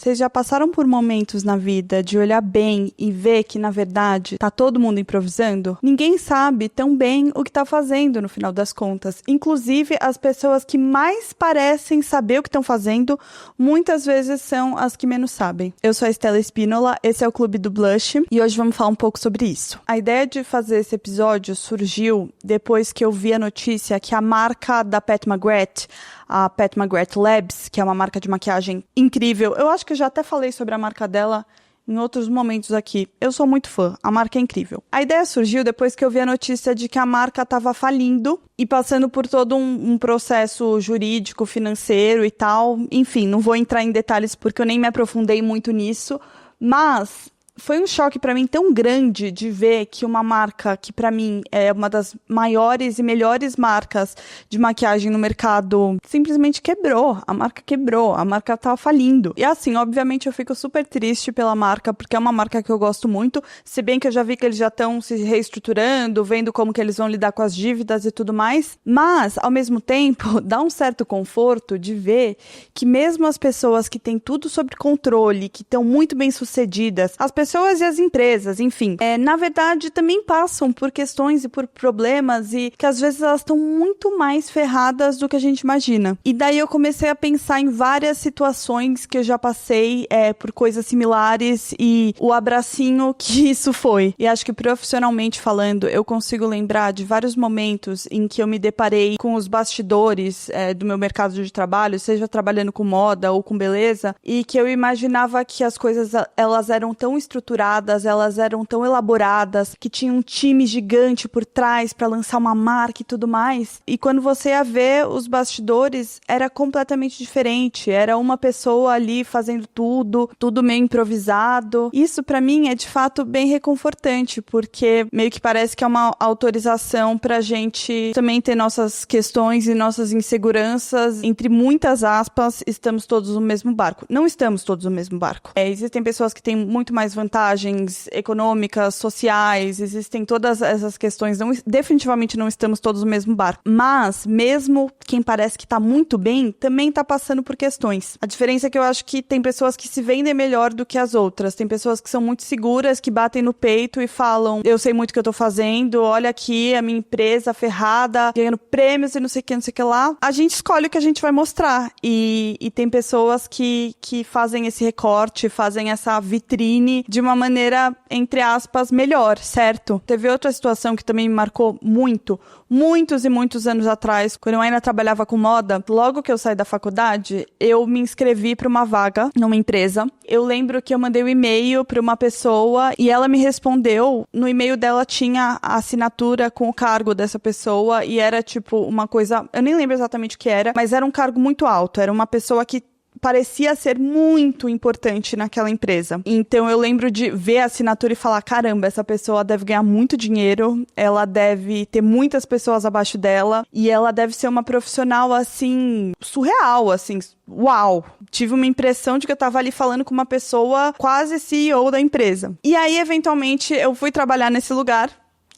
Vocês já passaram por momentos na vida de olhar bem e ver que, na verdade, tá todo mundo improvisando? Ninguém sabe tão bem o que tá fazendo no final das contas. Inclusive, as pessoas que mais parecem saber o que estão fazendo, muitas vezes são as que menos sabem. Eu sou a Estela Espínola, esse é o Clube do Blush, e hoje vamos falar um pouco sobre isso. A ideia de fazer esse episódio surgiu depois que eu vi a notícia que a marca da Pat McGrath, a Pat McGrath Labs, que é uma marca de maquiagem incrível, eu acho que eu já até falei sobre a marca dela em outros momentos aqui. Eu sou muito fã, a marca é incrível. A ideia surgiu depois que eu vi a notícia de que a marca estava falindo e passando por todo um processo jurídico, financeiro e tal. Enfim, não vou entrar em detalhes porque eu nem me aprofundei muito nisso, mas foi um choque para mim tão grande de ver que uma marca que para mim é uma das maiores e melhores marcas de maquiagem no mercado simplesmente quebrou. A marca tava falindo. E assim, obviamente eu fico super triste pela marca, porque é uma marca que eu gosto muito, se bem que eu já vi que eles já estão se reestruturando, vendo como que eles vão lidar com as dívidas e tudo mais, mas ao mesmo tempo dá um certo conforto de ver que mesmo as pessoas que têm tudo sob controle, que estão muito bem sucedidas, as pessoas e as empresas, enfim, na verdade também passam por questões e por problemas e que às vezes elas estão muito mais ferradas do que a gente imagina. E daí eu comecei a pensar em várias situações que eu já passei por coisas similares e o abracinho que isso foi. E acho que profissionalmente falando, eu consigo lembrar de vários momentos em que eu me deparei com os bastidores do meu mercado de trabalho, seja trabalhando com moda ou com beleza, e que eu imaginava que as coisas elas eram tão estruturadas, elas eram tão elaboradas, que tinha um time gigante por trás para lançar uma marca e tudo mais. E quando você ia ver os bastidores, era completamente diferente. Era uma pessoa ali fazendo tudo meio improvisado. Isso para mim é de fato bem reconfortante, porque meio que parece que é uma autorização pra gente também ter nossas questões e nossas inseguranças. Entre muitas aspas, estamos todos no mesmo barco. Não estamos todos no mesmo barco. Existem pessoas que têm muito mais vantagens econômicas, sociais, existem todas essas questões. Definitivamente não estamos todos no mesmo barco. Mas, mesmo quem parece que tá muito bem, também tá passando por questões. A diferença é que eu acho que tem pessoas que se vendem melhor do que as outras. Tem pessoas que são muito seguras, que batem no peito e falam: eu sei muito o que eu tô fazendo, olha aqui a minha empresa ferrada, ganhando prêmios e não sei o que lá. A gente escolhe o que a gente vai mostrar. E tem pessoas que fazem esse recorte, fazem essa vitrine de uma maneira, entre aspas, melhor, certo? Teve outra situação que também me marcou muitos e muitos anos atrás, quando eu ainda trabalhava com moda. Logo que eu saí da faculdade, eu me inscrevi para uma vaga numa empresa. Eu lembro que eu mandei um e-mail para uma pessoa e ela me respondeu. No e-mail dela tinha a assinatura com o cargo dessa pessoa e era tipo uma coisa, eu nem lembro exatamente o que era, mas era um cargo muito alto, era uma pessoa que parecia ser muito importante naquela empresa. Então eu lembro de ver a assinatura e falar: caramba, essa pessoa deve ganhar muito dinheiro, ela deve ter muitas pessoas abaixo dela e ela deve ser uma profissional assim, surreal, assim, uau! Tive uma impressão de que eu tava ali falando com uma pessoa quase CEO da empresa. E aí, eventualmente, eu fui trabalhar nesse lugar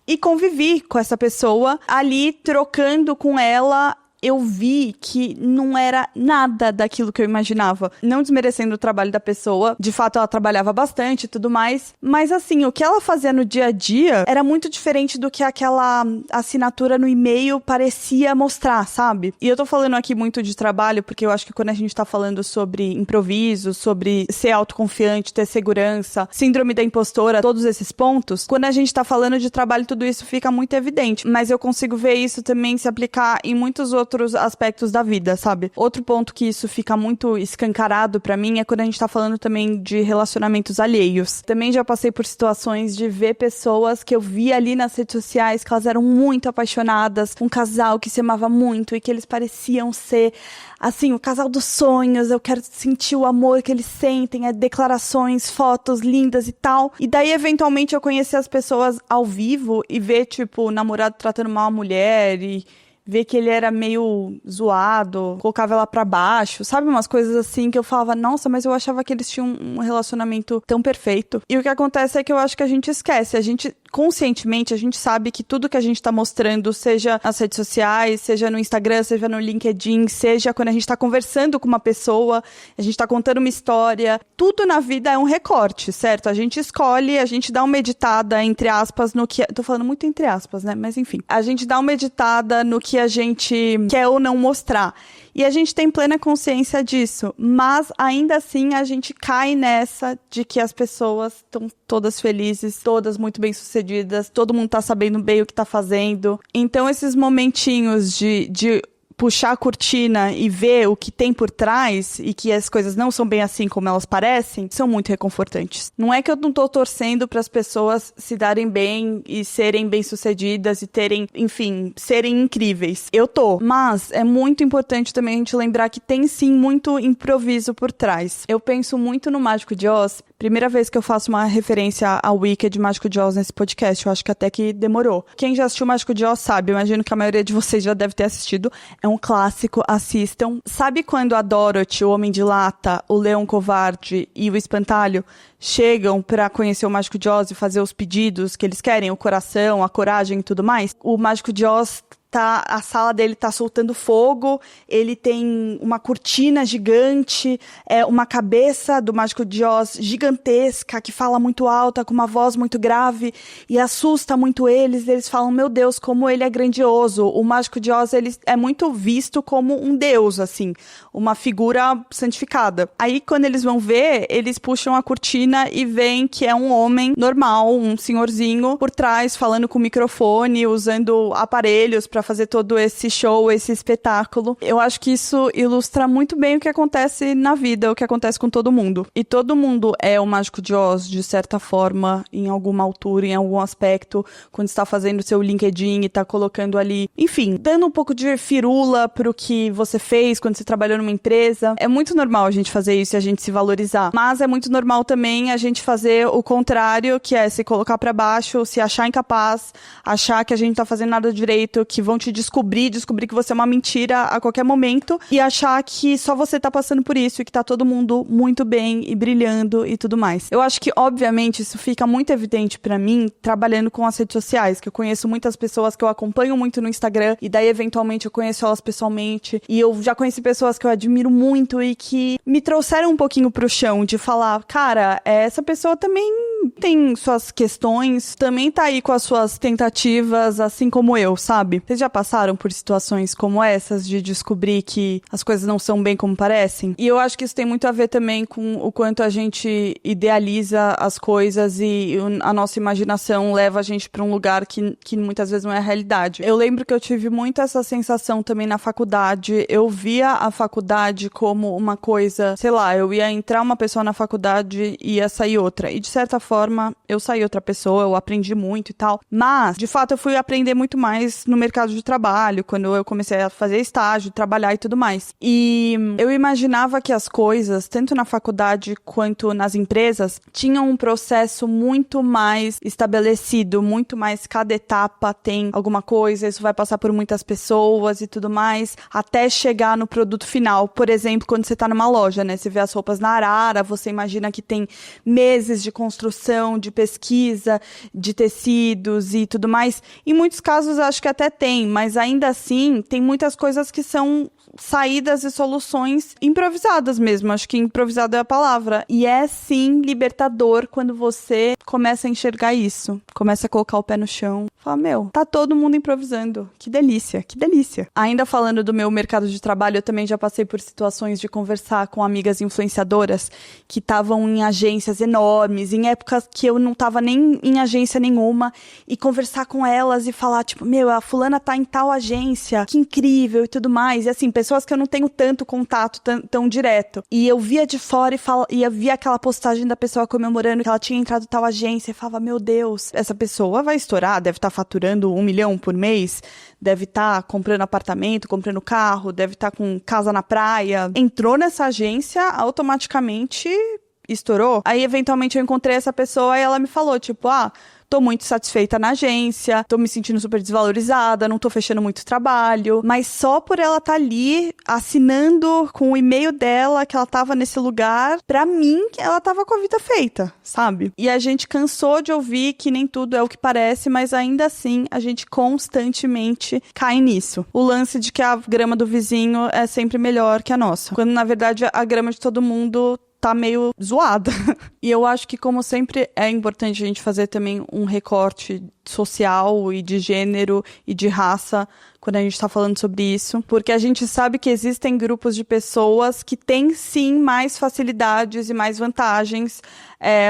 e convivi com essa pessoa ali, trocando com ela. Eu vi que não era nada daquilo que eu imaginava. Não desmerecendo o trabalho da pessoa. De fato, ela trabalhava bastante e tudo mais. Mas, assim, o que ela fazia no dia a dia era muito diferente do que aquela assinatura no e-mail parecia mostrar, sabe? E eu tô falando aqui muito de trabalho, porque eu acho que quando a gente tá falando sobre improviso, sobre ser autoconfiante, ter segurança, síndrome da impostora, todos esses pontos, quando a gente tá falando de trabalho, tudo isso fica muito evidente. Mas eu consigo ver isso também se aplicar em muitos outros aspectos da vida, sabe? Outro ponto que isso fica muito escancarado pra mim é quando a gente tá falando também de relacionamentos alheios. Também já passei por situações de ver pessoas que eu vi ali nas redes sociais que elas eram muito apaixonadas, um casal que se amava muito e que eles pareciam ser, assim, o casal dos sonhos. Eu quero sentir o amor que eles sentem, declarações, fotos lindas e tal. E daí, eventualmente, eu conheci as pessoas ao vivo e ver, tipo, o namorado tratando mal a mulher e ver que ele era meio zoado, colocava ela pra baixo, sabe? Umas coisas assim que eu falava, nossa, mas eu achava que eles tinham um relacionamento tão perfeito. E o que acontece é que eu acho que a gente esquece, conscientemente, a gente sabe que tudo que a gente tá mostrando, seja nas redes sociais, seja no Instagram, seja no LinkedIn, seja quando a gente tá conversando com uma pessoa, a gente tá contando uma história, tudo na vida é um recorte, certo? A gente escolhe, a gente dá uma editada, entre aspas, no que... Tô falando muito entre aspas, né? Mas enfim. A gente dá uma editada no que a gente quer ou não mostrar. E a gente tem plena consciência disso, mas ainda assim a gente cai nessa de que as pessoas estão todas felizes, todas muito bem-sucedidas, todo mundo tá sabendo bem o que tá fazendo. Então esses momentinhos de puxar a cortina e ver o que tem por trás e que as coisas não são bem assim como elas parecem, são muito reconfortantes. Não é que eu não tô torcendo para as pessoas se darem bem e serem bem-sucedidas e terem, enfim, serem incríveis. Eu tô. Mas é muito importante também a gente lembrar que tem sim muito improviso por trás. Eu penso muito no Mágico de Oz. Primeira vez que eu faço uma referência ao Wicked Mágico de Oz nesse podcast, eu acho que até que demorou. Quem já assistiu Mágico de Oz sabe, eu imagino que a maioria de vocês já deve ter assistido. É um clássico, assistam. Sabe quando a Dorothy, o Homem de Lata, o Leão Covarde e o Espantalho chegam pra conhecer o Mágico de Oz e fazer os pedidos que eles querem, o coração, a coragem e tudo mais? O Mágico de Oz a sala dele tá soltando fogo, ele tem uma cortina gigante, uma cabeça do Mágico de Oz gigantesca, que fala muito alta, com uma voz muito grave, e assusta muito eles falam, meu Deus, como ele é grandioso. O Mágico de Oz, ele é muito visto como um deus, assim, uma figura santificada. Aí, quando eles vão ver, eles puxam a cortina e veem que é um homem normal, um senhorzinho, por trás, falando com o microfone, usando aparelhos pra fazer todo esse show, esse espetáculo. Eu acho que isso ilustra muito bem o que acontece na vida, o que acontece com todo mundo. E todo mundo é o Mágico de Oz, de certa forma, em alguma altura, em algum aspecto, quando está fazendo seu LinkedIn e está colocando ali, enfim, dando um pouco de firula pro que você fez quando você trabalhou numa empresa. É muito normal a gente fazer isso e a gente se valorizar. Mas é muito normal também a gente fazer o contrário, que é se colocar pra baixo, se achar incapaz, achar que a gente não tá fazendo nada direito, que vão te descobrir que você é uma mentira a qualquer momento e achar que só você tá passando por isso e que tá todo mundo muito bem e brilhando e tudo mais. Eu acho que, obviamente, isso fica muito evidente pra mim trabalhando com as redes sociais, que eu conheço muitas pessoas que eu acompanho muito no Instagram e daí, eventualmente, eu conheço elas pessoalmente e eu já conheci pessoas que eu admiro muito e que me trouxeram um pouquinho pro chão de falar, cara, essa pessoa também tem suas questões, também tá aí com as suas tentativas, assim como eu, sabe? Vocês já passaram por situações como essas de descobrir que as coisas não são bem como parecem? E eu acho que isso tem muito a ver também com o quanto a gente idealiza as coisas e a nossa imaginação leva a gente pra um lugar que muitas vezes não é a realidade. Eu lembro que eu tive muito essa sensação também na faculdade. Eu via a faculdade como uma coisa, sei lá, eu ia entrar uma pessoa na faculdade e ia sair outra. E de certa forma, eu saí outra pessoa, eu aprendi muito e tal. Mas, de fato, eu fui aprender muito mais no mercado de trabalho, quando eu comecei a fazer estágio, trabalhar e tudo mais. E eu imaginava que as coisas, tanto na faculdade quanto nas empresas, tinham um processo muito mais estabelecido, muito mais cada etapa tem alguma coisa, isso vai passar por muitas pessoas e tudo mais, até chegar no produto final. Por exemplo, quando você tá numa loja, né? Você vê as roupas na Arara, você imagina que tem meses de construção, de pesquisa, de tecidos e tudo mais. Em muitos casos, acho que até tem, mas ainda assim, tem muitas coisas que são saídas e soluções improvisadas mesmo. Acho que improvisado é a palavra. E é, sim, libertador quando você começa a enxergar isso. Começa a colocar o pé no chão. Fala, meu, tá todo mundo improvisando. Que delícia, que delícia. Ainda falando do meu mercado de trabalho, eu também já passei por situações de conversar com amigas influenciadoras que estavam em agências enormes, em épocas que eu não tava nem em agência nenhuma, e conversar com elas e falar, tipo, meu, a fulana tá em tal agência, que incrível e tudo mais. E assim, pessoas que eu não tenho tanto contato tão direto. E eu via de fora e eu via aquela postagem da pessoa comemorando que ela tinha entrado em tal agência e falava, meu Deus, essa pessoa vai estourar, deve estar faturando 1 milhão por mês, deve estar comprando apartamento, comprando carro, deve estar com casa na praia. Entrou nessa agência, automaticamente estourou. Aí, eventualmente, eu encontrei essa pessoa e ela me falou, tipo, tô muito satisfeita na agência, tô me sentindo super desvalorizada, não tô fechando muito trabalho, mas só por ela estar ali assinando com o e-mail dela que ela tava nesse lugar, pra mim, ela tava com a vida feita, sabe? E a gente cansou de ouvir que nem tudo é o que parece, mas ainda assim, a gente constantemente cai nisso. O lance de que a grama do vizinho é sempre melhor que a nossa, quando na verdade a grama de todo mundo tá meio zoada. E eu acho que, como sempre, é importante a gente fazer também um recorte social e de gênero e de raça quando a gente tá falando sobre isso, porque a gente sabe que existem grupos de pessoas que têm, sim, mais facilidades e mais vantagens.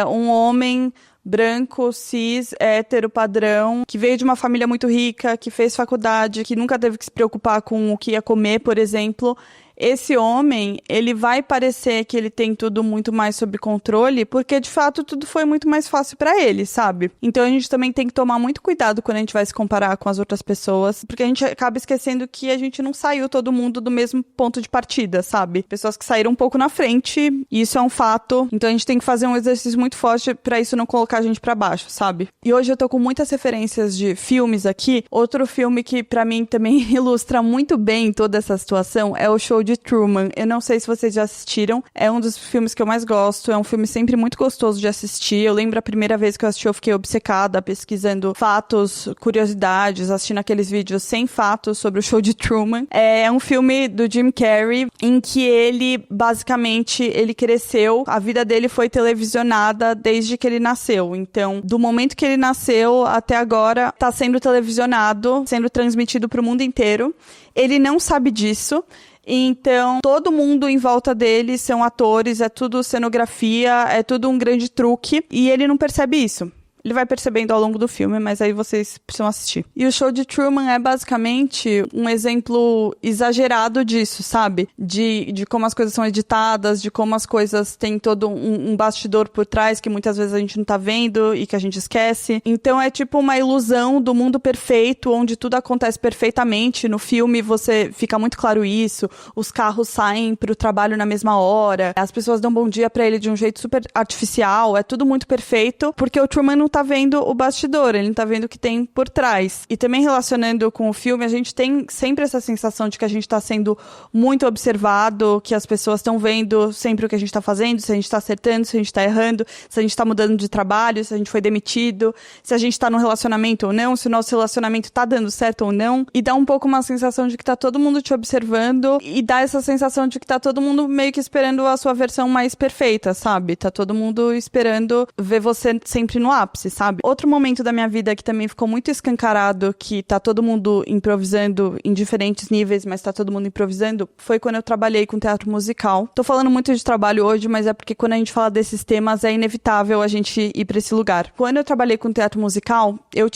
Um homem branco, cis, hétero, padrão, que veio de uma família muito rica, que fez faculdade, que nunca teve que se preocupar com o que ia comer, por exemplo. Esse homem, ele vai parecer que ele tem tudo muito mais sob controle, porque de fato tudo foi muito mais fácil pra ele, sabe? Então a gente também tem que tomar muito cuidado quando a gente vai se comparar com as outras pessoas, porque a gente acaba esquecendo que a gente não saiu todo mundo do mesmo ponto de partida, sabe? Pessoas que saíram um pouco na frente, e isso é um fato. Então a gente tem que fazer um exercício muito forte pra isso não colocar a gente pra baixo, sabe? E hoje eu tô com muitas referências de filmes aqui. Outro filme que pra mim também ilustra muito bem toda essa situação é o Show de Truman. Eu não sei se vocês já assistiram. É um dos filmes que eu mais gosto. É um filme sempre muito gostoso de assistir. Eu lembro a primeira vez que eu assisti, eu fiquei obcecada, pesquisando fatos, curiosidades, assistindo aqueles vídeos sem fatos sobre o Show de Truman. É um filme do Jim Carrey, em que ele, basicamente, ele cresceu, a vida dele foi televisionada desde que ele nasceu. Então, do momento que ele nasceu até agora, tá sendo televisionado, sendo transmitido pro mundo inteiro. Ele não sabe disso. Então, todo mundo em volta dele são atores, é tudo cenografia, é tudo um grande truque, e ele não percebe isso. Ele vai percebendo ao longo do filme, mas aí vocês precisam assistir. E o Show de Truman é basicamente um exemplo exagerado disso, sabe? De como as coisas são editadas, de como as coisas têm todo um bastidor por trás que muitas vezes a gente não tá vendo e que a gente esquece. Então é tipo uma ilusão do mundo perfeito, onde tudo acontece perfeitamente. No filme você fica muito claro isso. Os carros saem pro trabalho na mesma hora. As pessoas dão bom dia pra ele de um jeito super artificial. É tudo muito perfeito, porque o Truman não tá vendo o bastidor, ele não tá vendo o que tem por trás. E também relacionando com o filme, a gente tem sempre essa sensação de que a gente tá sendo muito observado, que as pessoas estão vendo sempre o que a gente tá fazendo, se a gente tá acertando, se a gente tá errando, se a gente tá mudando de trabalho, se a gente foi demitido, se a gente tá num relacionamento ou não, se o nosso relacionamento tá dando certo ou não. E dá um pouco uma sensação de que tá todo mundo te observando, e dá essa sensação de que tá todo mundo meio que esperando a sua versão mais perfeita, sabe? Tá todo mundo esperando ver você sempre no ápice, sabe? Outro momento da minha vida que também ficou muito escancarado, que tá todo mundo improvisando em diferentes níveis, mas tá todo mundo improvisando, foi quando eu trabalhei com teatro musical. Tô falando muito de trabalho hoje, mas é porque quando a gente fala desses temas, é inevitável a gente ir pra esse lugar. Quando eu trabalhei com teatro musical, eu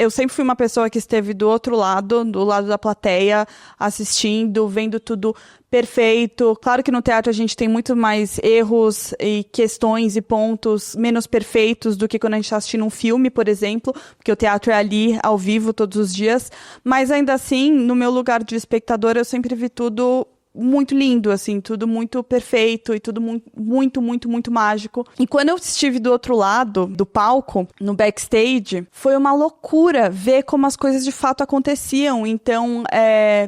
sempre fui uma pessoa que esteve do outro lado, do lado da plateia, assistindo, vendo tudo perfeito. Claro que no teatro a gente tem muito mais erros e questões e pontos menos perfeitos do que quando a gente está assistindo um filme, por exemplo, porque o teatro é ali, ao vivo, todos os dias. Mas ainda assim, no meu lugar de espectador, eu sempre vi tudo muito lindo, assim, tudo muito perfeito e tudo muito, muito, muito mágico. E quando eu estive do outro lado do palco, no backstage, foi uma loucura ver como as coisas de fato aconteciam. Então,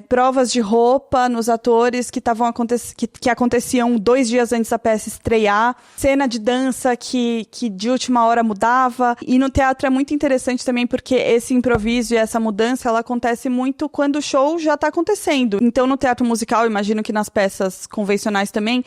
provas de roupa nos atores que aconteciam 2 dias antes da peça estrear, cena de dança que de última hora mudava. E no teatro é muito interessante também porque esse improviso e essa mudança, ela acontece muito quando o show já tá acontecendo. Então, no teatro musical, imagino que nas peças convencionais também,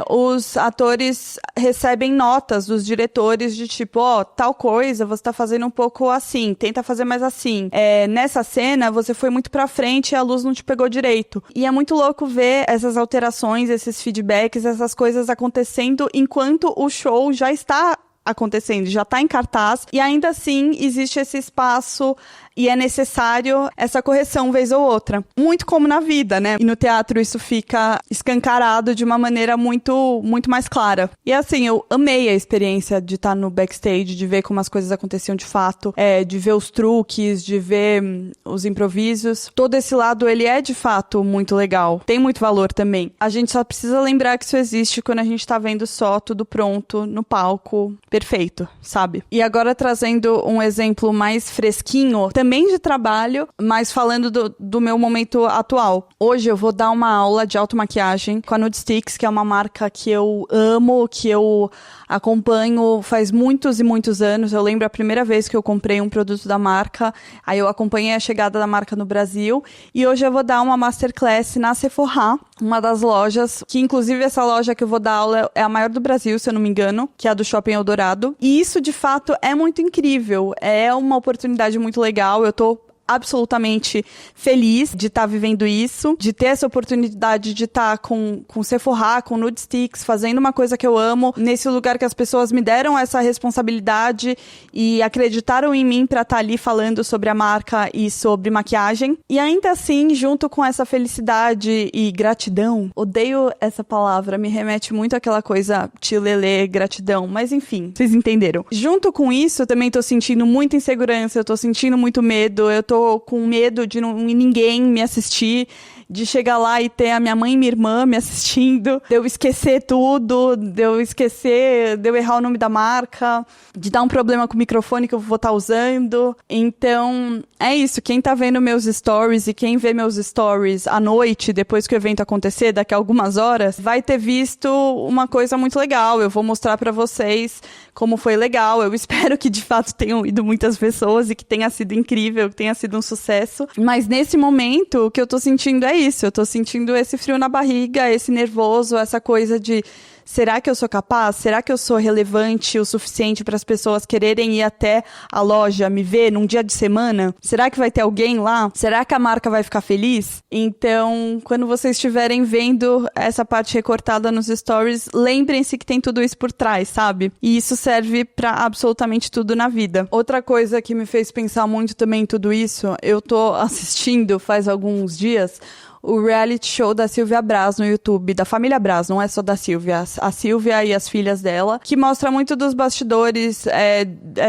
os atores recebem notas dos diretores de tipo, tal coisa você tá fazendo um pouco assim, tenta fazer mais assim. Nessa cena, você foi muito pra frente e a luz não te pegou direito. E é muito louco ver essas alterações, esses feedbacks, essas coisas acontecendo enquanto o show já está acontecendo, já tá em cartaz, e ainda assim existe esse espaço e é necessário essa correção vez ou outra. Muito como na vida, né? E no teatro isso fica escancarado de uma maneira muito, muito mais clara. E assim, eu amei a experiência de estar no backstage, de ver como as coisas aconteciam de fato, de ver os truques, de ver os improvisos. Todo esse lado, ele é de fato muito legal. Tem muito valor também. A gente só precisa lembrar que isso existe quando a gente tá vendo só tudo pronto no palco, perfeito, sabe? E agora trazendo um exemplo mais fresquinho, também de trabalho, mas falando do meu momento atual. Hoje eu vou dar uma aula de automaquiagem com a Nude Sticks, que é uma marca que eu amo, que eu acompanho faz muitos e muitos anos. Eu lembro a primeira vez que eu comprei um produto da marca, aí eu acompanhei a chegada da marca no Brasil, e hoje eu vou dar uma masterclass na Sephora, uma das lojas, que inclusive essa loja que eu vou dar aula é a maior do Brasil, se eu não me engano, que é a do Shopping Eldorado. E isso, de fato, é muito incrível. É uma oportunidade muito legal. Eu tô absolutamente feliz de estar vivendo isso, de ter essa oportunidade de estar com Sephora, com Nude Sticks, fazendo uma coisa que eu amo, nesse lugar que as pessoas me deram essa responsabilidade e acreditaram em mim para estar ali falando sobre a marca e sobre maquiagem. E ainda assim, junto com essa felicidade e gratidão, odeio essa palavra, me remete muito àquela coisa tilelê, gratidão, mas enfim, vocês entenderam. Junto com isso, eu também tô sentindo muita insegurança, eu tô sentindo muito medo, eu tô com medo de ninguém me assistir, de chegar lá e ter a minha mãe e minha irmã me assistindo, de eu esquecer tudo, de eu errar o nome da marca, de dar um problema com o microfone que eu vou estar usando. Então, é isso. Quem tá vendo meus stories e quem vê meus stories à noite, depois que o evento acontecer, daqui a algumas horas, vai ter visto uma coisa muito legal. Eu vou mostrar pra vocês como foi legal. Eu espero que, de fato, tenham ido muitas pessoas e que tenha sido incrível, que tenha sido um sucesso. Mas, nesse momento, o que eu tô sentindo é isso. Eu tô sentindo esse frio na barriga, esse nervoso, essa coisa de... Será que eu sou capaz? Será que eu sou relevante o suficiente para as pessoas quererem ir até a loja, me ver num dia de semana? Será que vai ter alguém lá? Será que a marca vai ficar feliz? Então, quando vocês estiverem vendo essa parte recortada nos stories, lembrem-se que tem tudo isso por trás, sabe? E isso serve para absolutamente tudo na vida. Outra coisa que me fez pensar muito também em tudo isso, eu tô assistindo faz alguns dias o reality show da Silvia Braz no YouTube, da família Braz, não é só da Silvia, a Silvia e as filhas dela, que mostra muito dos bastidores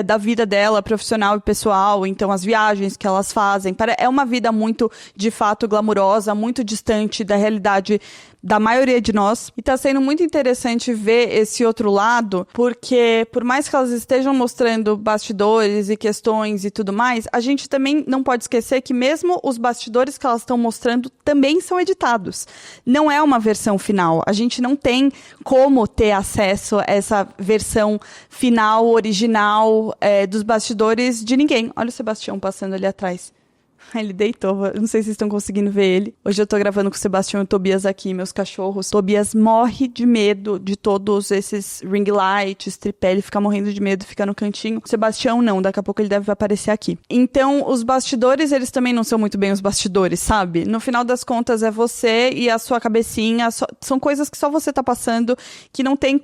da vida dela, profissional e pessoal, então as viagens que elas fazem. É uma vida muito, de fato, glamurosa, muito distante da realidade da maioria de nós, e tá sendo muito interessante ver esse outro lado, porque por mais que elas estejam mostrando bastidores e questões e tudo mais, a gente também não pode esquecer que mesmo os bastidores que elas estão mostrando também são editados. Não é uma versão final. A gente não tem como ter acesso a essa versão final, original, dos bastidores de ninguém. Olha o Sebastião passando ali atrás. Ele deitou, eu não sei se vocês estão conseguindo ver ele. Hoje eu tô gravando com o Sebastião e o Tobias aqui, meus cachorros. Tobias morre de medo de todos esses ring lights, tripé, ele fica morrendo de medo, fica no cantinho. O Sebastião não, daqui a pouco ele deve aparecer aqui. Então, os bastidores, eles também não são muito bem os bastidores, sabe? No final das contas, é você e a sua cabecinha, são coisas que só você tá passando, que não tem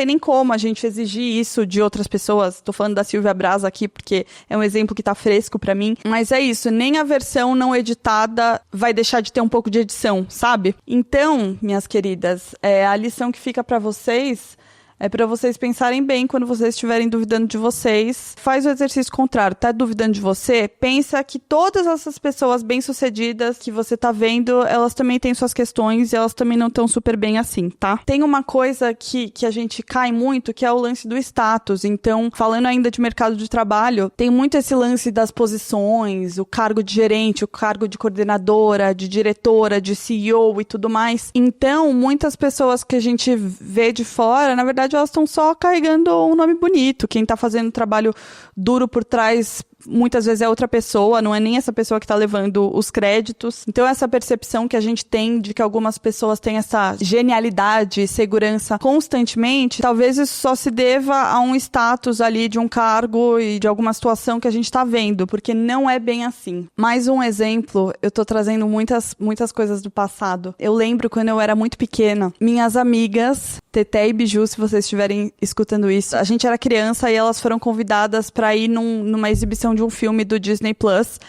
nem como a gente exigir isso de outras pessoas. Tô falando da Silvia Braz aqui, porque é um exemplo que tá fresco pra mim. Mas é isso, nem a versão não editada vai deixar de ter um pouco de edição, sabe? Então, minhas queridas, a lição que fica pra vocês é para vocês pensarem bem quando vocês estiverem duvidando de vocês. Faz o exercício contrário. Tá duvidando de você? Pensa que todas essas pessoas bem-sucedidas que você tá vendo, elas também têm suas questões e elas também não estão super bem assim, tá? Tem uma coisa que a gente cai muito, que é o lance do status. Então, falando ainda de mercado de trabalho, tem muito esse lance das posições, o cargo de gerente, o cargo de coordenadora, de diretora, de CEO e tudo mais. Então, muitas pessoas que a gente vê de fora, na verdade, elas estão só carregando um nome bonito. Quem tá fazendo trabalho duro por trás muitas vezes é outra pessoa, não é nem essa pessoa que tá levando os créditos. Então essa percepção que a gente tem de que algumas pessoas têm essa genialidade, segurança constantemente, talvez isso só se deva a um status ali de um cargo e de alguma situação que a gente tá vendo, porque não é bem assim. Mais um exemplo, eu tô trazendo muitas coisas do passado. Eu lembro quando eu era muito pequena, minhas amigas, Teté e Biju, se vocês estiverem escutando isso, a gente era criança e elas foram convidadas pra ir numa exibição participação de um filme do Disney Plus.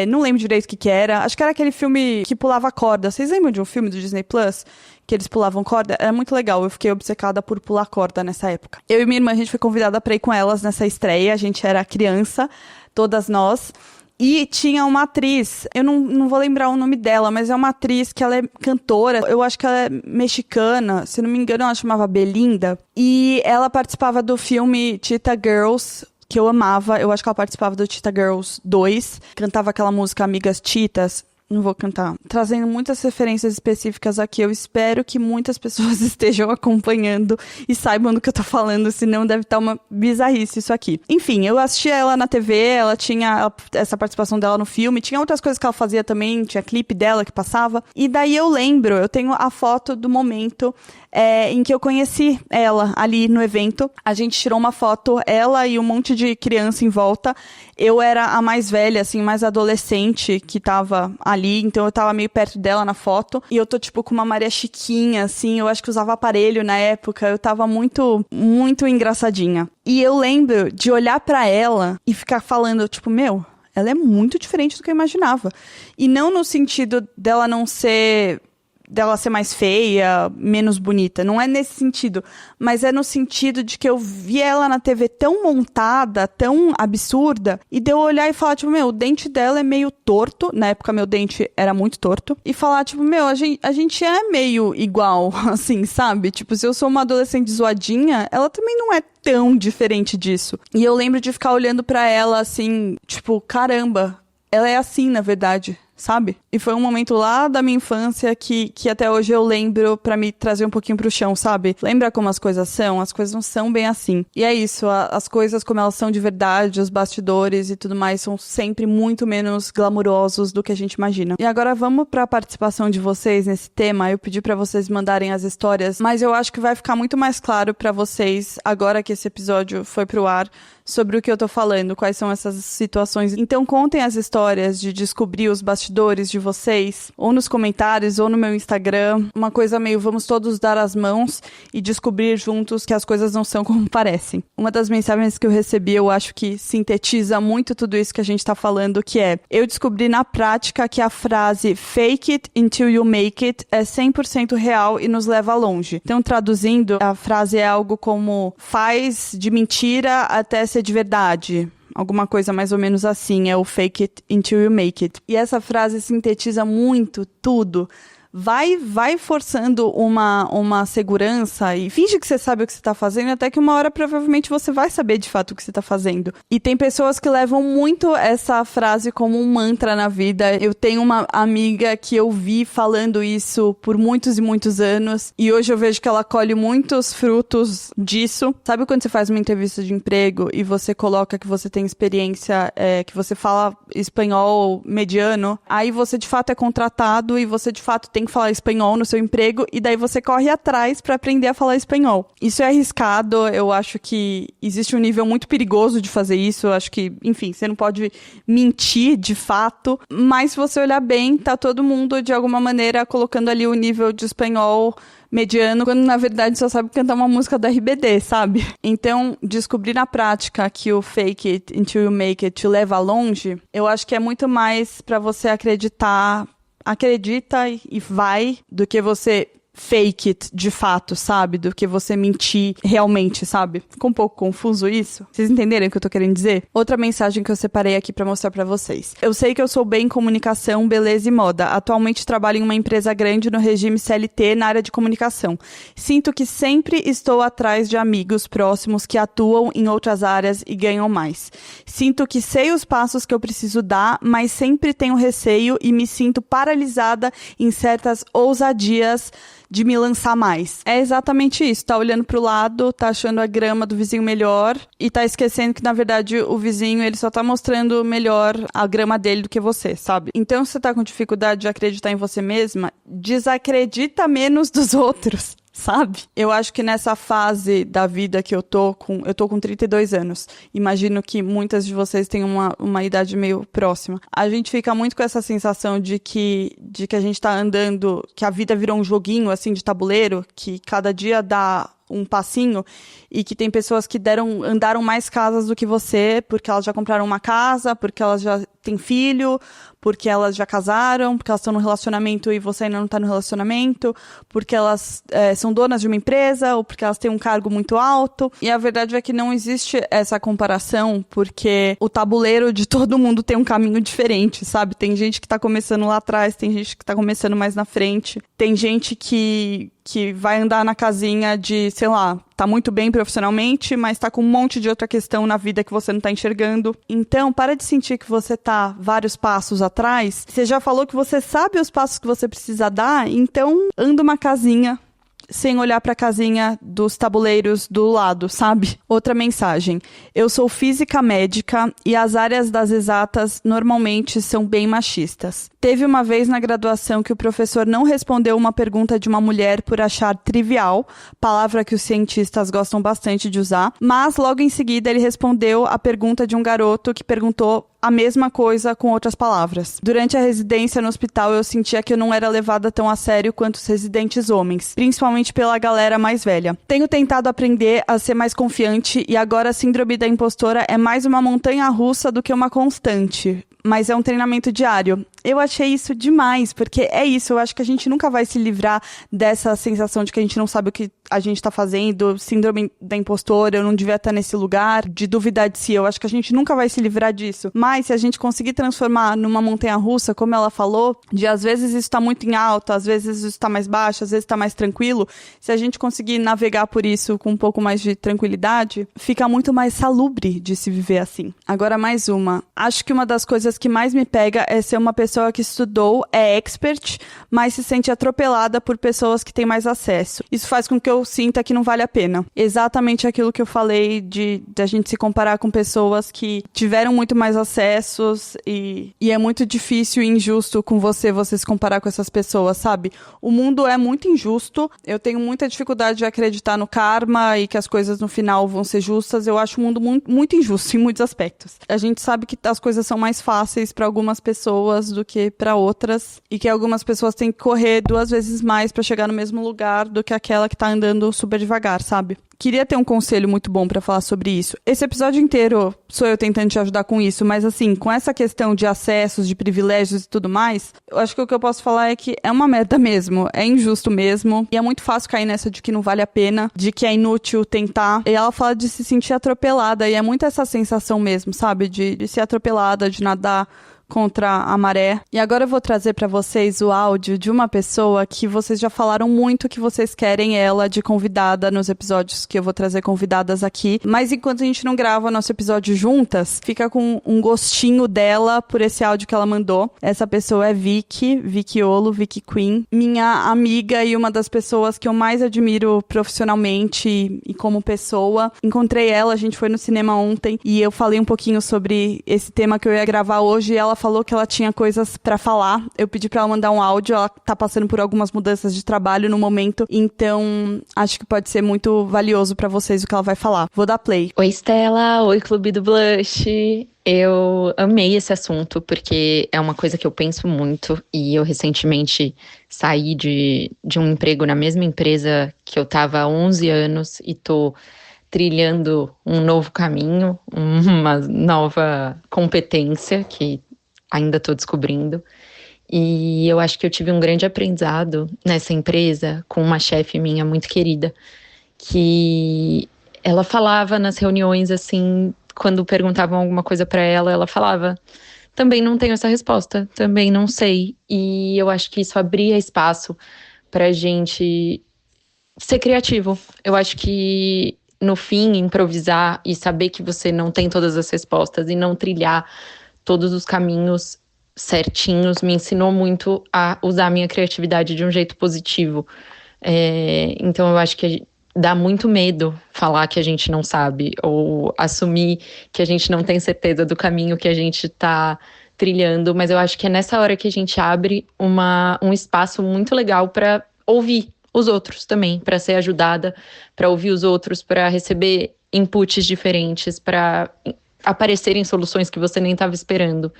Não lembro direito o que era. Acho que era aquele filme que pulava corda. Vocês lembram de um filme do Disney Plus? Que eles pulavam corda? Era muito legal. Eu fiquei obcecada por pular corda nessa época. Eu e minha irmã, a gente foi convidada pra ir com elas nessa estreia. A gente era criança, todas nós. E tinha uma atriz, eu não vou lembrar o nome dela, mas é uma atriz que ela é cantora, eu acho que ela é mexicana, se não me engano ela chamava Belinda, e ela participava do filme Cheetah Girls, que eu amava, eu acho que ela participava do Cheetah Girls 2, cantava aquela música Amigas Cheetahs. Não vou cantar. Trazendo muitas referências específicas aqui. Eu espero que muitas pessoas estejam acompanhando e saibam do que eu tô falando, senão deve estar uma bizarrice isso aqui. Enfim, eu assistia ela na TV, ela tinha essa participação dela no filme, tinha outras coisas que ela fazia também, tinha clipe dela que passava. E daí eu tenho a foto do momento em que eu conheci ela ali no evento. A gente tirou uma foto, ela e um monte de criança em volta. Eu era a mais velha, assim, mais adolescente que tava ali, então eu tava meio perto dela na foto. E eu tô, tipo, com uma Maria Chiquinha, assim, eu acho que usava aparelho na época. Eu tava muito, muito engraçadinha. E eu lembro de olhar pra ela e ficar falando, tipo, meu, ela é muito diferente do que eu imaginava. E não no sentido dela ser mais feia, menos bonita. Não é nesse sentido. Mas é no sentido de que eu vi ela na TV tão montada, tão absurda, e de eu olhar e falar, tipo, meu, o dente dela é meio torto. Na época, meu dente era muito torto. E falar, tipo, meu, a gente é meio igual, assim, sabe? Tipo, se eu sou uma adolescente zoadinha, ela também não é tão diferente disso. E eu lembro de ficar olhando pra ela, assim, tipo, caramba, ela é assim, na verdade, sabe? E foi um momento lá da minha infância que até hoje eu lembro pra me trazer um pouquinho pro chão, sabe? Lembra como as coisas são? As coisas não são bem assim. E é isso, as coisas como elas são de verdade, os bastidores e tudo mais são sempre muito menos glamurosos do que a gente imagina. E agora vamos pra participação de vocês nesse tema. Eu pedi pra vocês mandarem as histórias, mas eu acho que vai ficar muito mais claro pra vocês agora que esse episódio foi pro ar sobre o que eu tô falando, quais são essas situações. Então contem as histórias de descobrir os bastidores de vocês, ou nos comentários, ou no meu Instagram. Uma coisa meio, vamos todos dar as mãos e descobrir juntos que as coisas não são como parecem. Uma das mensagens que eu recebi, eu acho que sintetiza muito tudo isso que a gente tá falando, que é, eu descobri na prática que a frase fake it until you make it é 100% real e nos leva longe. Então, traduzindo, a frase é algo como, faz de mentira até ser de verdade. Alguma coisa mais ou menos assim, é o fake it until you make it. E essa frase sintetiza muito tudo. Vai forçando uma segurança e finge que você sabe o que você tá fazendo, até que uma hora provavelmente você vai saber de fato o que você tá fazendo. E tem pessoas que levam muito essa frase como um mantra na vida. Eu tenho uma amiga que eu vi falando isso por muitos e muitos anos, e hoje eu vejo que ela colhe muitos frutos disso. Sabe quando você faz uma entrevista de emprego e você coloca que você tem experiência, que você fala espanhol mediano, aí você de fato é contratado e você de fato tem que falar espanhol no seu emprego, e daí você corre atrás para aprender a falar espanhol. Isso é arriscado, eu acho que existe um nível muito perigoso de fazer isso, eu acho que, enfim, você não pode mentir de fato, mas se você olhar bem, tá todo mundo de alguma maneira colocando ali o nível de espanhol mediano, quando na verdade só sabe cantar uma música da RBD, sabe? Então, descobrir na prática que o fake it until you make it te leva longe, eu acho que é muito mais pra você acredita e vai, do que você fake it de fato, sabe? Do que você mentir realmente, sabe? Ficou um pouco confuso isso? Vocês entenderam o que eu tô querendo dizer? Outra mensagem que eu separei aqui pra mostrar pra vocês. Eu sei que eu sou bem em comunicação, beleza e moda. Atualmente trabalho em uma empresa grande no regime CLT na área de comunicação. Sinto que sempre estou atrás de amigos próximos que atuam em outras áreas e ganham mais. Sinto que sei os passos que eu preciso dar, mas sempre tenho receio e me sinto paralisada em certas ousadias de me lançar mais. É exatamente isso. Tá olhando pro lado, tá achando a grama do vizinho melhor e tá esquecendo que, na verdade, o vizinho, ele só tá mostrando melhor a grama dele do que você, sabe? Então, se você tá com dificuldade de acreditar em você mesma, desacredita menos dos outros. Sabe? Eu acho que nessa fase da vida que eu tô com 32 anos. Imagino que muitas de vocês têm uma idade meio próxima. A gente fica muito com essa sensação de que a gente tá andando, que a vida virou um joguinho, assim, de tabuleiro, que cada dia dá um passinho, e que tem pessoas que andaram mais casas do que você, porque elas já compraram uma casa, porque elas já têm filho, porque elas já casaram, porque elas estão no relacionamento e você ainda não está no relacionamento, porque elas são donas de uma empresa, ou porque elas têm um cargo muito alto. E a verdade é que não existe essa comparação, porque o tabuleiro de todo mundo tem um caminho diferente, sabe? Tem gente que está começando lá atrás, tem gente que está começando mais na frente, tem gente que vai andar na casinha de, sei lá, tá muito bem profissionalmente, mas tá com um monte de outra questão na vida que você não tá enxergando. Então, para de sentir que você tá vários passos atrás. Você já falou que você sabe os passos que você precisa dar, então anda uma casinha sem olhar para a casinha dos tabuleiros do lado, sabe? Outra mensagem. Eu sou física médica e as áreas das exatas normalmente são bem machistas. Teve uma vez na graduação que o professor não respondeu uma pergunta de uma mulher por achar trivial, palavra que os cientistas gostam bastante de usar, mas logo em seguida ele respondeu a pergunta de um garoto que perguntou a mesma coisa com outras palavras. Durante a residência no hospital, eu sentia que eu não era levada tão a sério quanto os residentes homens, principalmente pela galera mais velha. Tenho tentado aprender a ser mais confiante e agora a síndrome da impostora é mais uma montanha-russa do que uma constante. Mas é um treinamento diário. Eu achei isso demais, porque é isso, eu acho que a gente nunca vai se livrar dessa sensação de que a gente não sabe o que a gente tá fazendo, síndrome da impostora, eu não devia estar nesse lugar, de duvidar de si, eu acho que a gente nunca vai se livrar disso. Mas se a gente conseguir transformar numa montanha-russa, como ela falou, de às vezes isso tá muito em alta, às vezes isso tá mais baixo, às vezes tá mais tranquilo, se a gente conseguir navegar por isso com um pouco mais de tranquilidade, fica muito mais salubre de se viver assim. Agora mais uma. Acho que uma das coisas que mais me pega é ser uma pessoa que estudou, é expert, mas se sente atropelada por pessoas que têm mais acesso. Isso faz com que eu sinta que não vale a pena. Exatamente aquilo que eu falei de a gente se comparar com pessoas que tiveram muito mais acessos e é muito difícil e injusto com você se comparar com essas pessoas, sabe? O mundo é muito injusto, eu tenho muita dificuldade de acreditar no karma e que as coisas no final vão ser justas. Eu acho o mundo muito injusto em muitos aspectos. A gente sabe que as coisas são mais fáceis para algumas pessoas do que para outras e que algumas pessoas têm que correr 2 vezes mais para chegar no mesmo lugar do que aquela que tá andando super devagar, sabe? Queria ter um conselho muito bom pra falar sobre isso. Esse episódio inteiro sou eu tentando te ajudar com isso, mas assim, com essa questão de acessos, de privilégios e tudo mais, eu acho que o que eu posso falar é que é uma merda mesmo, é injusto mesmo, e é muito fácil cair nessa de que não vale a pena, de que é inútil tentar. E ela fala de se sentir atropelada, e é muito essa sensação mesmo, sabe? De ser atropelada, de nadar contra a maré. E agora eu vou trazer pra vocês o áudio de uma pessoa que vocês já falaram muito que vocês querem ela de convidada nos episódios que eu vou trazer convidadas aqui. Mas enquanto a gente não grava nosso episódio juntas, fica com um gostinho dela por esse áudio que ela mandou. Essa pessoa é Vicky Olo, Vicky Queen, minha amiga e uma das pessoas que eu mais admiro profissionalmente e como pessoa. Encontrei ela, a gente foi no cinema ontem e eu falei um pouquinho sobre esse tema que eu ia gravar hoje e ela falou que ela tinha coisas pra falar. Eu pedi pra ela mandar um áudio, ela tá passando por algumas mudanças de trabalho no momento, então acho que pode ser muito valioso pra vocês o que ela vai falar. Vou dar play. Oi, Stella. Oi, Clube do Blush. Eu amei esse assunto porque é uma coisa que eu penso muito e eu recentemente saí de um emprego na mesma empresa que eu tava há 11 anos e tô trilhando um novo caminho, uma nova competência que ainda estou descobrindo. E eu acho que eu tive um grande aprendizado nessa empresa com uma chefe minha muito querida, que ela falava nas reuniões, assim, quando perguntavam alguma coisa para ela, ela falava: também não tenho essa resposta, também não sei. E eu acho que isso abria espaço pra gente ser criativo. Eu acho que no fim, improvisar e saber que você não tem todas as respostas e não trilhar todos os caminhos certinhos me ensinou muito a usar a minha criatividade de um jeito positivo. Então eu acho que dá muito medo falar que a gente não sabe ou assumir que a gente não tem certeza do caminho que a gente está trilhando, mas eu acho que é nessa hora que a gente abre um espaço muito legal para ouvir os outros também, para ser ajudada, para ouvir os outros, para receber inputs diferentes, para aparecerem soluções que você nem estava esperando.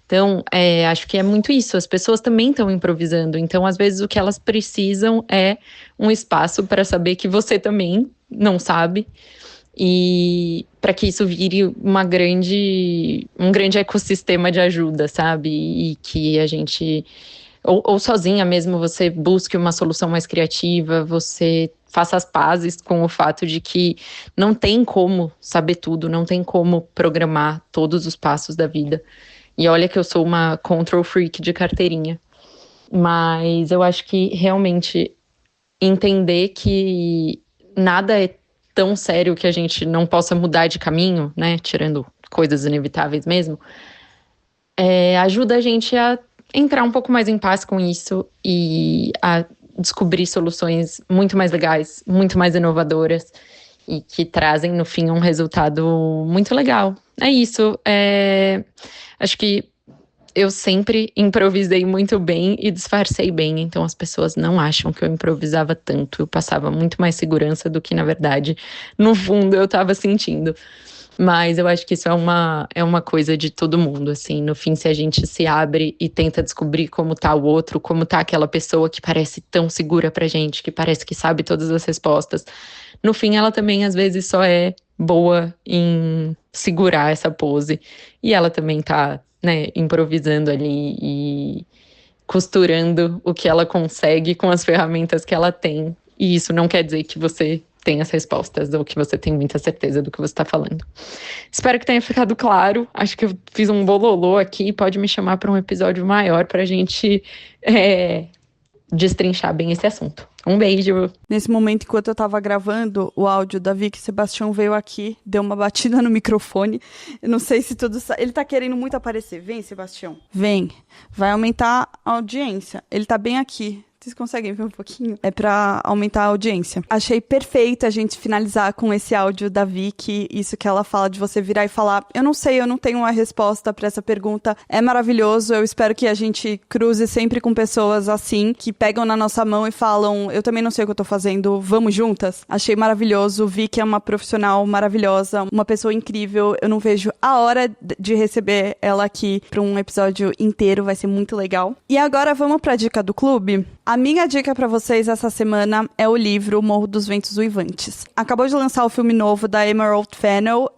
Então, acho que é muito isso. As pessoas também estão improvisando. Então, às vezes, o que elas precisam é um espaço para saber que você também não sabe. E para que isso vire um grande ecossistema de ajuda, sabe? E que a gente, ou sozinha mesmo, você busque uma solução mais criativa, você faça as pazes com o fato de que não tem como saber tudo, não tem como programar todos os passos da vida. E olha que eu sou uma control freak de carteirinha. Mas eu acho que realmente entender que nada é tão sério que a gente não possa mudar de caminho, né? Tirando coisas inevitáveis mesmo, ajuda a gente a entrar um pouco mais em paz com isso e a descobrir soluções muito mais legais, muito mais inovadoras e que trazem, no fim, um resultado muito legal. É isso. Acho que eu sempre improvisei muito bem e disfarcei bem, então as pessoas não acham que eu improvisava tanto. Eu passava muito mais segurança do que, na verdade, no fundo eu estava sentindo. Mas eu acho que isso é uma coisa de todo mundo, assim. No fim, se a gente se abre e tenta descobrir como tá o outro, como tá aquela pessoa que parece tão segura pra gente, que parece que sabe todas as respostas, no fim ela também, às vezes, só é boa em segurar essa pose. E ela também tá, né, improvisando ali e costurando o que ela consegue com as ferramentas que ela tem. E isso não quer dizer que você tem as respostas ou que você tem muita certeza do que você está falando. Espero que tenha ficado claro. Acho que eu fiz um bololô aqui. Pode me chamar para um episódio maior para a gente destrinchar bem esse assunto. Um beijo. Nesse momento, enquanto eu tava gravando o áudio da Vicky, Sebastião veio aqui, deu uma batida no microfone. Eu não sei se tudo... Ele tá querendo muito aparecer. Vem, Sebastião. Vem. Vai aumentar a audiência. Ele tá bem aqui. Vocês conseguem ver um pouquinho? É pra aumentar a audiência. Achei perfeito a gente finalizar com esse áudio da Vicky, isso que ela fala de você virar e falar, eu não sei, eu não tenho uma resposta pra essa pergunta. É maravilhoso, eu espero que a gente cruze sempre com pessoas assim, que pegam na nossa mão e falam, eu também não sei o que eu tô fazendo, vamos juntas? Achei maravilhoso, Vicky é uma profissional maravilhosa, uma pessoa incrível, eu não vejo a hora de receber ela aqui pra um episódio inteiro, vai ser muito legal. E agora vamos pra dica do clube? A minha dica pra vocês essa semana é o livro Morro dos Ventos Uivantes. Acabou de lançar o filme novo da Emerald Fennell,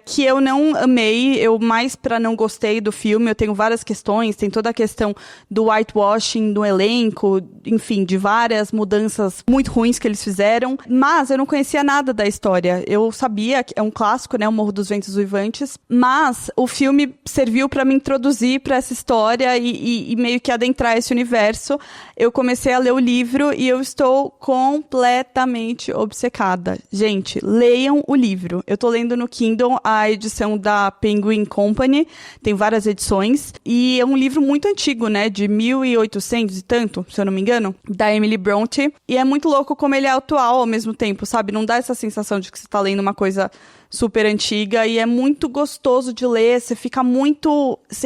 que eu não amei, eu mais pra não gostei do filme, eu tenho várias questões, tem toda a questão do whitewashing do elenco, enfim, de várias mudanças muito ruins que eles fizeram, mas eu não conhecia nada da história. Eu sabia que é um clássico, né, o Morro dos Ventos Uivantes, mas o filme serviu pra me introduzir pra essa história e meio que adentrar esse universo. Eu comecei a ler o livro e eu estou completamente obcecada. Gente, leiam o livro. Eu tô lendo no Kindle a edição da Penguin Company, tem várias edições, e é um livro muito antigo, né, de 1800 e tanto, se eu não me engano, da Emily Bronte, e é muito louco como ele é atual ao mesmo tempo, sabe? Não dá essa sensação de que você tá lendo uma coisa super antiga, e é muito gostoso de ler, você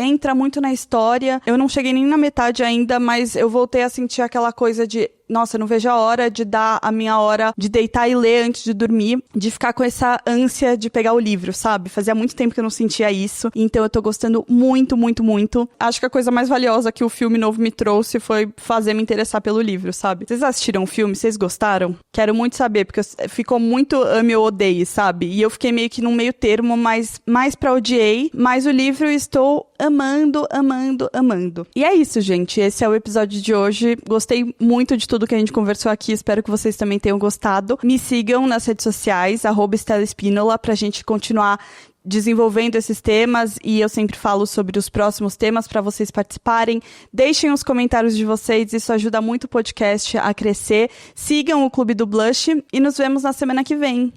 entra muito na história. Eu não cheguei nem na metade ainda, mas eu voltei a sentir aquela coisa de, nossa, eu não vejo a hora de dar a minha hora de deitar e ler antes de dormir, de ficar com essa ânsia de pegar o livro, sabe? Fazia muito tempo que eu não sentia isso, então eu tô gostando muito, muito, muito. Acho que a coisa mais valiosa que o filme novo me trouxe foi fazer me interessar pelo livro, sabe? Vocês assistiram o filme? Vocês gostaram? Quero muito saber, porque ficou muito ame ou odeie, sabe? E eu fiquei meio que num meio termo, mas mais pra odiei, mas o livro estou amando, amando, amando. E é isso, gente. Esse é o episódio de hoje. Gostei muito de tudo que a gente conversou aqui. Espero que vocês também tenham gostado. Me sigam nas redes sociais, @StellaEspínola, pra gente continuar desenvolvendo esses temas, e eu sempre falo sobre os próximos temas para vocês participarem. Deixem os comentários de vocês, isso ajuda muito o podcast a crescer. Sigam o Clube do Blush e nos vemos na semana que vem.